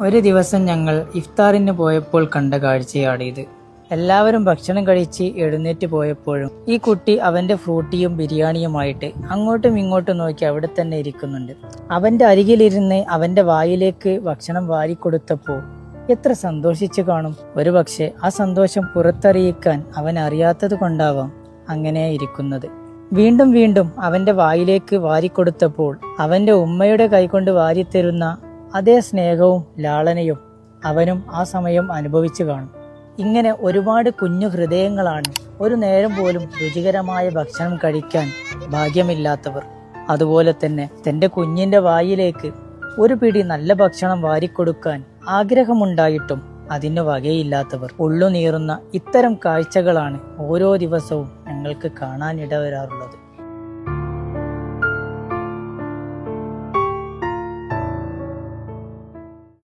ഒരു ദിവസം ഞങ്ങൾ ഇഫ്താറിന് പോയപ്പോൾ കണ്ട കാഴ്ചയാണിത്. എല്ലാവരും ഭക്ഷണം കഴിച്ച് എഴുന്നേറ്റ് പോയപ്പോഴും ഈ കുട്ടി അവന്റെ ഫ്രൂട്ടിയും ബിരിയാണിയുമായിട്ട് അങ്ങോട്ടും ഇങ്ങോട്ടും നോക്കി അവിടെ തന്നെ ഇരിക്കുന്നുണ്ട്. അവന്റെ അരികിലിരുന്ന് അവന്റെ വായിലേക്ക് ഭക്ഷണം വാരിക്കൊടുത്തപ്പോൾ എത്ര സന്തോഷിച്ചു കാണും. ഒരുപക്ഷെ ആ സന്തോഷം പുറത്തറിയിക്കാൻ അവൻ അറിയാത്തത് കൊണ്ടാവാം അങ്ങനെ ഇരിക്കുന്നത്. വീണ്ടും വീണ്ടും അവന്റെ വായിലേക്ക് വാരിക്കൊടുത്തപ്പോൾ അവന്റെ ഉമ്മയുടെ കൈകൊണ്ട് വാരിത്തരുന്ന അതേ സ്നേഹവും ലാളനയും അവനും ആ സമയം അനുഭവിച്ചു കാണും. ഇങ്ങനെ ഒരുപാട് കുഞ്ഞു ഹൃദയങ്ങളാണ് ഒരു നേരം പോലും രുചികരമായ ഭക്ഷണം കഴിക്കാൻ ഭാഗ്യമില്ലാത്തവർ. അതുപോലെ തന്നെ തന്റെ കുഞ്ഞിന്റെ വായിലേക്ക് ഒരു പിടി നല്ല ഭക്ഷണം വാരിക്കൊടുക്കാൻ ആഗ്രഹമുണ്ടായിട്ടും അതിന് വകയില്ലാത്തവർ. ഉള്ളുനീറുന്ന ഇത്തരം കാഴ്ചകളാണ് ഓരോ ദിവസവും ഞങ്ങൾക്ക് കാണാനിടവരാറുള്ളത്.